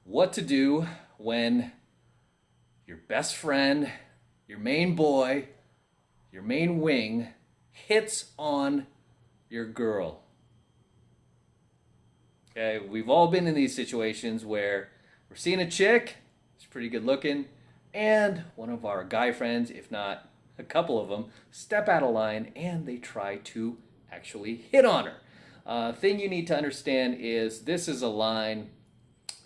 what to do when your best friend, your main boy, your main wing hits on your girl. Okay, we've all been in these situations where we're seeing a chick, she's pretty good looking, and one of our guy friends, if not a couple of them, step out of line and they try to actually hit on her. Thing you need to understand is this is a line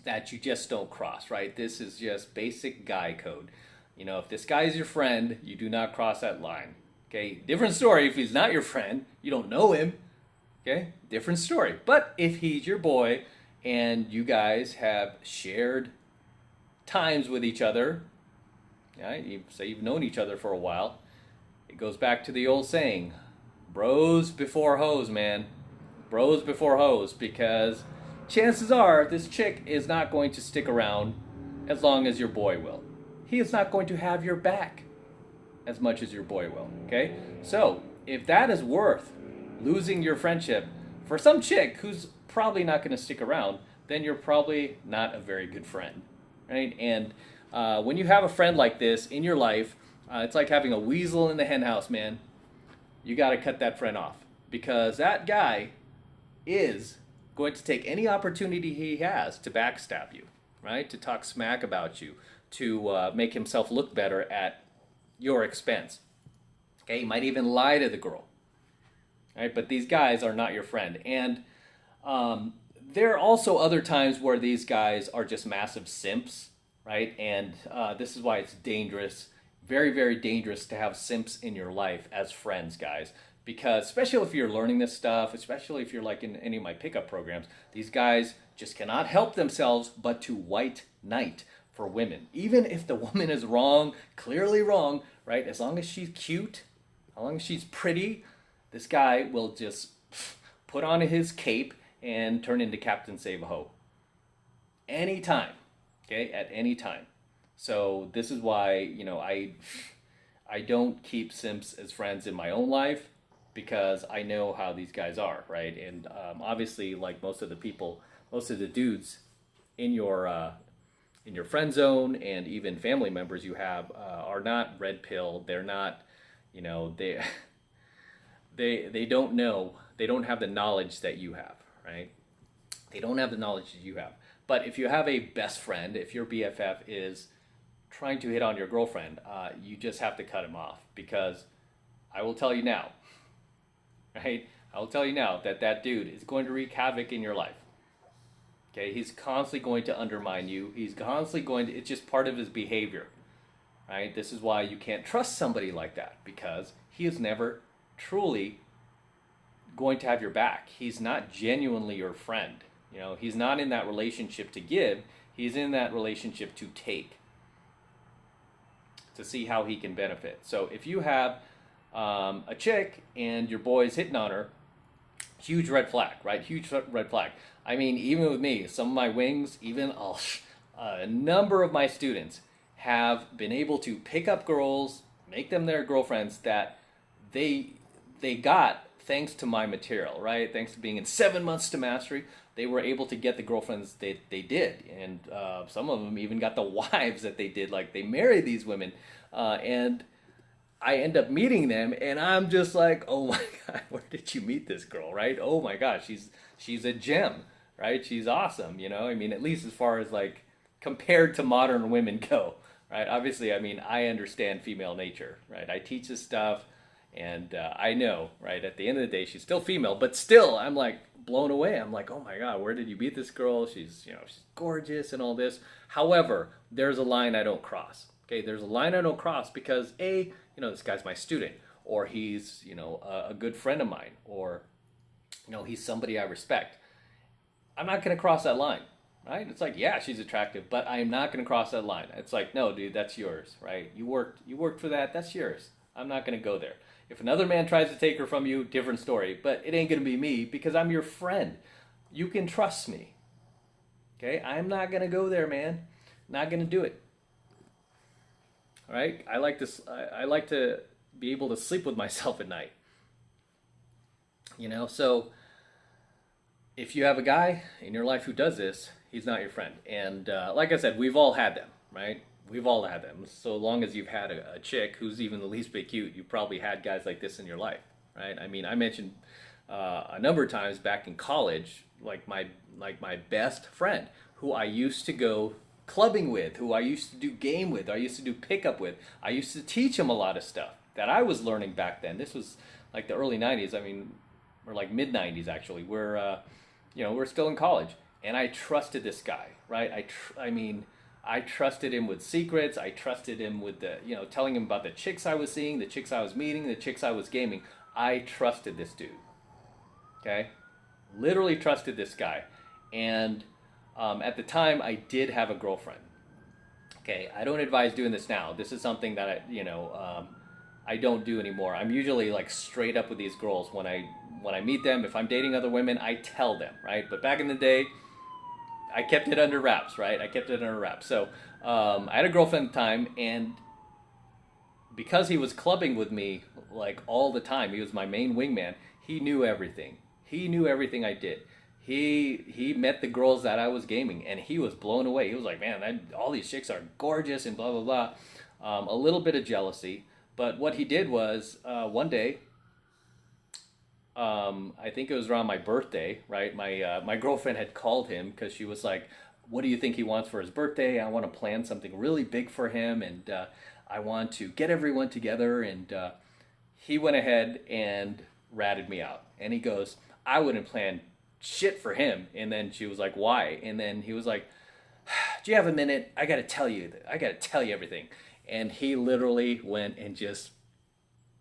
that you just don't cross, right? This is just basic guy code. You know, if this guy is your friend, you do not cross that line. Okay, different story if he's not your friend, you don't know him. Okay, different story. But if he's your boy and you guys have shared times with each other, yeah, you say you've known each other for a while, it goes back to the old saying, bros before hoes, man. Bros before hoes, because chances are this chick is not going to stick around as long as your boy will. He is not going to have your back as much as your boy will, okay? So, if that is worth losing your friendship for some chick who's probably not going to stick around, then you're probably not a very good friend, right? And when you have a friend like this in your life, it's like having a weasel in the henhouse, man. You got to cut that friend off because that guy is going to take any opportunity he has to backstab you, right? To talk smack about you, to make himself look better at your expense. Okay, he might even lie to the girl, right? But these guys are not your friend. And there are also other times where these guys are just massive simps, right? And this is why it's dangerous, very, very dangerous to have simps in your life as friends, guys. Because especially if you're learning this stuff, especially if you're like in any of my pickup programs, these guys just cannot help themselves but to white knight for women. Even if the woman is wrong, clearly wrong, right? As long as she's cute, as long as she's pretty, this guy will just put on his cape and turn into Captain Save-A-Ho. Anytime, okay? At any time. So this is why, I don't keep simps as friends in my own life, because I know how these guys are, right? And obviously, like most of the people, most of the dudes in your friend zone and even family members you have are not red pill. They're not, they they don't know. They don't have the knowledge that you have, right? They don't have the knowledge that you have. But if you have a best friend, if your BFF is trying to hit on your girlfriend, you just have to cut him off, because I will tell you now, right? I'll tell you now that that dude is going to wreak havoc in your life. Okay, he's constantly going to undermine you. He's constantly going to, it's just part of his behavior, right? This is why you can't trust somebody like that, because he is never truly going to have your back. He's not genuinely your friend. He's not in that relationship to give. He's in that relationship to take, to see how he can benefit. So if you have a chick and your boy's hitting on her, huge red flag, right? Huge red flag. I mean, even with me, some of my wings, even a number of my students have been able to pick up girls, make them their girlfriends that they got thanks to my material, right? Thanks to being in 7 months to mastery, they were able to get the girlfriends they did. And some of them even got the wives that they did. Like, they married these women. And I end up meeting them, and I'm just like, oh my God, where did you meet this girl, right? Oh my gosh, she's a gem, right? She's awesome, I mean, at least as far as like compared to modern women go, right? Obviously, I mean, I understand female nature, right? I teach this stuff, and I know, right? At the end of the day, she's still female, but still, I'm like blown away. I'm like, oh my God, where did you meet this girl? She's gorgeous and all this. However, there's a line I don't cross. Okay, there's a line I don't cross because this guy's my student, or he's, a good friend of mine, or, he's somebody I respect. I'm not going to cross that line, right? It's like, yeah, she's attractive, but I am not going to cross that line. It's like, no, dude, that's yours, right? You worked for that. That's yours. I'm not going to go there. If another man tries to take her from you, different story, but it ain't going to be me, because I'm your friend. You can trust me. Okay? I'm not going to go there, man. Not going to do it. All right? I like this. I like to be able to sleep with myself at night. So if you have a guy in your life who does this, He's not your friend. And like I said, we've all had them, right? We've all had them. So long as you've had a chick who's even the least bit cute, you probably had guys like this in your life, right? I mean, I mentioned a number of times back in college, like my best friend who I used to go clubbing with, who I used to do game with, I used to do pickup with. I used to teach him a lot of stuff that I was learning back then. This was like the early '90s. I mean, or like mid '90s actually. We're still in college, and I trusted this guy, right? I trusted him with secrets. I trusted him with telling him about the chicks I was seeing, the chicks I was meeting, the chicks I was gaming. I trusted this dude. Okay, literally trusted this guy, and at the time I did have a girlfriend. Okay, I don't advise doing this now. This is something that I don't do anymore. I'm usually like straight up with these girls when I meet them. If I'm dating other women, I tell them, right? But back in the day, I kept it under wraps, right? I kept it under wraps. So I had a girlfriend at the time, and because he was clubbing with me like all the time, he was my main wingman. He knew everything. He knew everything I did. He met the girls that I was gaming, and he was blown away. He was like, man, all these chicks are gorgeous and blah, blah, blah. A little bit of jealousy. But what he did was one day, I think it was around my birthday, right? My girlfriend had called him because she was like, what do you think he wants for his birthday? I want to plan something really big for him, and I want to get everyone together. And he went ahead and ratted me out. And he goes, I wouldn't plan shit for him. And then she was like, why? And then he was like, do you have a minute? I got to tell you everything. And he literally went and just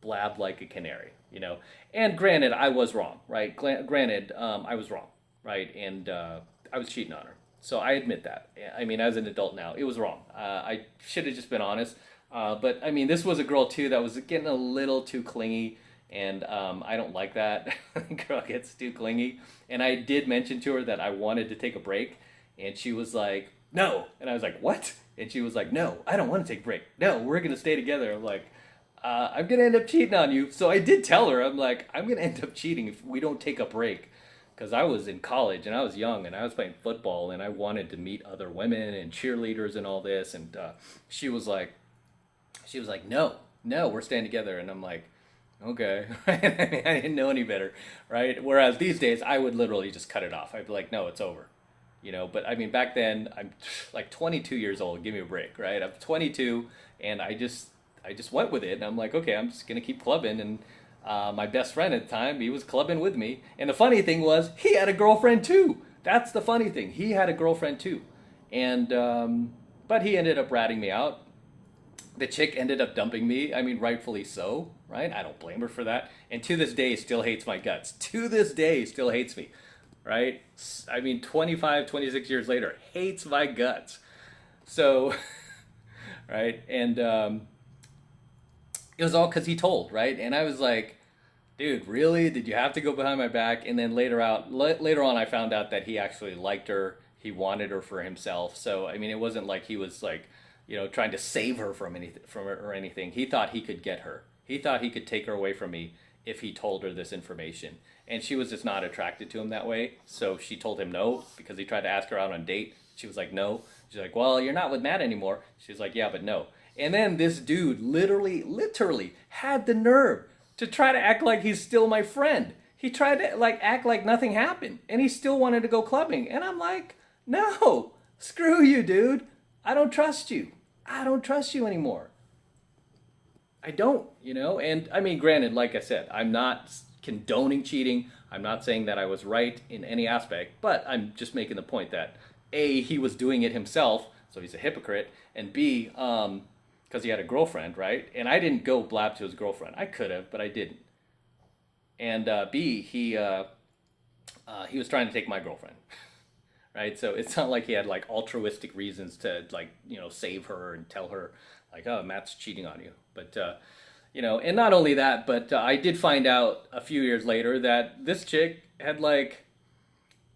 blabbed like a canary, And granted, I was wrong, right? Granted, I was wrong, right? And I was cheating on her. So I admit that. I mean, as an adult now, it was wrong. I should have just been honest. But I mean, this was a girl too that was getting a little too clingy. And I don't like that. Girl gets too clingy. And I did mention to her that I wanted to take a break. And she was like, no. And I was like, what? And she was like, no, I don't want to take a break. No, we're going to stay together. I'm like, I'm going to end up cheating on you. So I did tell her, I'm like, I'm going to end up cheating if we don't take a break. Because I was in college and I was young and I was playing football and I wanted to meet other women and cheerleaders and all this. And she was like, no, we're staying together. And I'm like, okay. I mean, I didn't know any better, right? Whereas these days, I would literally just cut it off. I'd be like, no, it's over. But I mean, back then, I'm like 22 years old. Give me a break, right? I'm 22, and I just went with it. And I'm like, okay, I'm just going to keep clubbing. And my best friend at the time, he was clubbing with me. And the funny thing was, he had a girlfriend too. That's the funny thing. He had a girlfriend too. And, but he ended up ratting me out. The chick ended up dumping me. I mean, rightfully so, right? I don't blame her for that. And to this day, still hates my guts. To this day, still hates me, right? I mean, 25, 26 years later, hates my guts. So, right? And it was all because he told, right? And I was like, dude, really? Did you have to go behind my back? And then later on, I found out that he actually liked her. He wanted her for himself. So, I mean, it wasn't like he was like, trying to save her from anything. He thought he could get her. He thought he could take her away from me if he told her this information. And she was just not attracted to him that way. So she told him no because he tried to ask her out on a date. She was like, no. She's like, well, you're not with Matt anymore. She's like, yeah, but no. And then this dude literally had the nerve to try to act like he's still my friend. He tried to act like nothing happened. And he still wanted to go clubbing. And I'm like, no, screw you, dude. I don't trust you. I don't trust you anymore. I don't, And I mean, granted, like I said, I'm not condoning cheating. I'm not saying that I was right in any aspect, but I'm just making the point that A, he was doing it himself, so he's a hypocrite, and B, because he had a girlfriend, right? And I didn't go blab to his girlfriend. I could have, but I didn't. And B, he was trying to take my girlfriend. Right, so it's not like he had altruistic reasons to save her and tell her oh, Matt's cheating on you. But and not only that, but I did find out a few years later that this chick had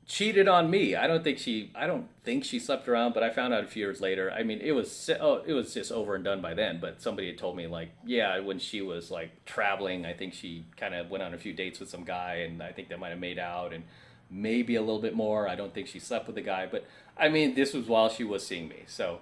cheated on me. I don't think she slept around, but I found out a few years later. I mean, it was just over and done by then. But somebody had told me yeah, when she was traveling, I think she kind of went on a few dates with some guy, and I think they might have made out and. maybe a little bit more. I don't think she slept with the guy, but I mean, this was while she was seeing me. So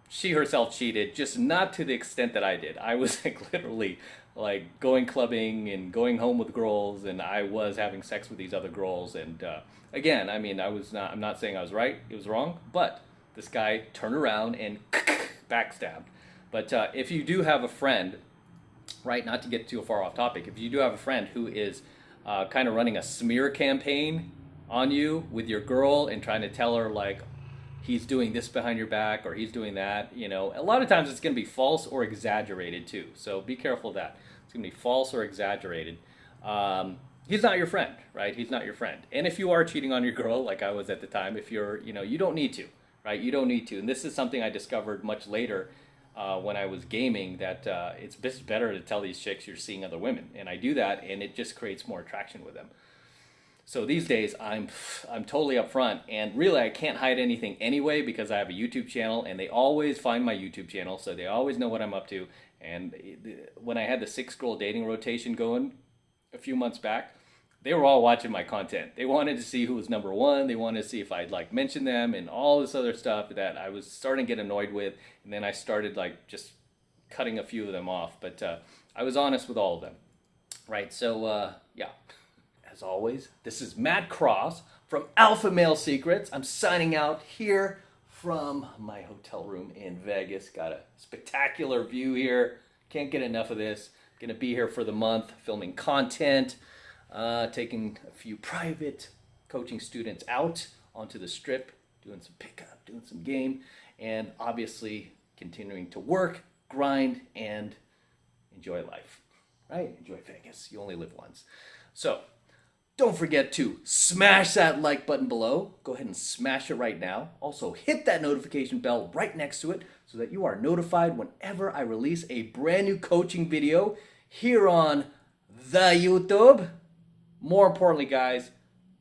she herself cheated, just not to the extent that I did. I was like literally like going clubbing and going home with girls, and I was having sex with these other girls. And again, I mean, I'm not saying I was right, it was wrong, but this guy turned around and backstabbed. But if you do have a friend, right, not to get too far off topic, if you do have a friend who is kind of running a smear campaign on you with your girl and trying to tell her like he's doing this behind your back or he's doing that, you know, a lot of times it's going to be false or exaggerated too. So be careful of that. It's going to be false or exaggerated. He's not your friend, right? He's not your friend. And if you are cheating on your girl, like I was at the time, if you're, you know, you don't need to, right? You don't need to. And this is something I discovered much later when I was gaming, that it's better to tell these chicks you're seeing other women. And I do that, and it just creates more attraction with them. So these days, I'm totally upfront, and really I can't hide anything anyway because I have a YouTube channel, and they always find my YouTube channel, so they always know what I'm up to. And when I had the 6-girl dating rotation going a few months back, they were all watching my content. They wanted to see who was number one. They wanted to see if I'd like mention them and all this other stuff that I was starting to get annoyed with. And then I started like just cutting a few of them off. But I was honest with all of them, right? So yeah, as always, this is Matt Cross from AlphaMaleSecrets. I'm signing out here from my hotel room in Vegas. Got a spectacular view here. Can't get enough of this. Gonna be here for the month, filming content. Taking a few private coaching students out onto the strip, doing some pickup, doing some game, and obviously continuing to work, grind, and enjoy life, right? Enjoy Vegas. You only live once. So don't forget to smash that like button below. Go ahead and smash it right now. Also hit that notification bell right next to it so that you are notified whenever I release a brand new coaching video here on the YouTube. More importantly, guys,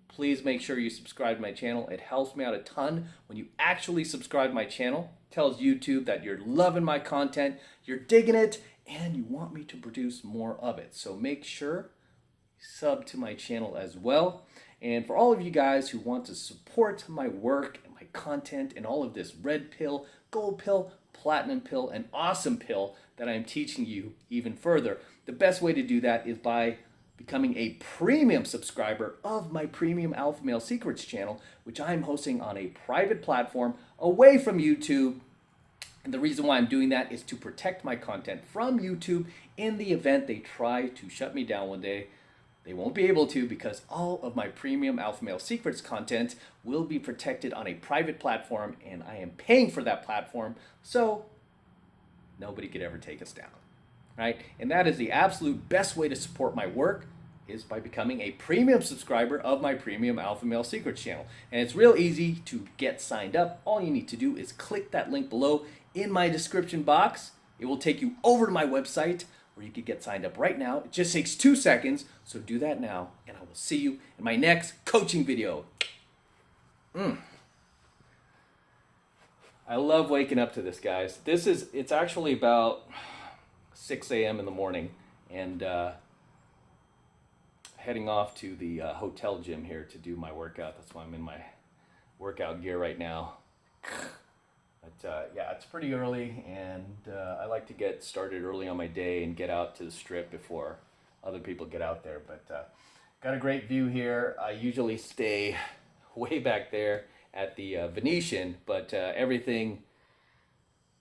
please make sure you subscribe to my channel. It helps me out a ton. When you actually subscribe to my channel, it tells YouTube that you're loving my content, you're digging it, and you want me to produce more of it. So make sure you sub to my channel as well. And for all of you guys who want to support my work and my content and all of this red pill, gold pill, platinum pill, and awesome pill that I'm teaching you even further, the best way to do that is by becoming a premium subscriber of my premium Alpha Male Secrets channel, which I'm hosting on a private platform away from YouTube. And the reason why I'm doing that is to protect my content from YouTube in the event they try to shut me down one day. They won't be able to, because all of my premium Alpha Male Secrets content will be protected on a private platform, and I am paying for that platform, so nobody could ever take us down. Right? And that is the absolute best way to support my work, is by becoming a premium subscriber of my premium Alpha Male Secrets channel. And it's real easy to get signed up. All you need to do is click that link below in my description box. It will take you over to my website where you can get signed up right now. It just takes 2 seconds. So do that now, and I will see you in my next coaching video. I love waking up to this, guys. It's actually about 6 a.m. in the morning, and heading off to the hotel gym here to do my workout. That's why I'm in my workout gear right now. But yeah, it's pretty early, and I like to get started early on my day and get out to the strip before other people get out there. But got a great view here. I usually stay way back there at the Venetian, but everything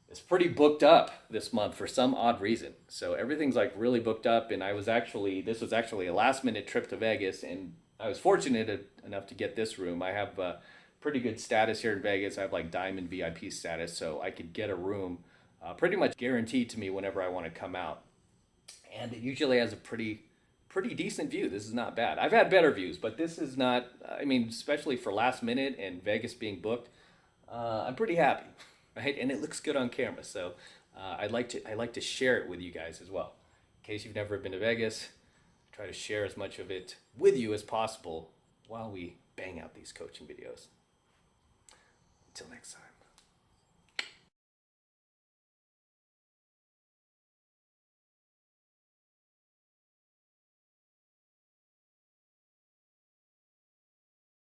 is pretty booked up this month for some odd reason. So everything's like really booked up, and this was actually a last minute trip to Vegas, and I was fortunate enough to get this room. I have pretty good status here in Vegas. I have like diamond VIP status, so I could get a room pretty much guaranteed to me whenever I want to come out. And it usually has a pretty decent view. This is not bad. I've had better views, but this is not, I mean, especially for last minute and Vegas being booked, I'm pretty happy, right? And it looks good on camera, so I like to share it with you guys as well. In case you've never been to Vegas, try to share as much of it with you as possible while we bang out these coaching videos. Until next time.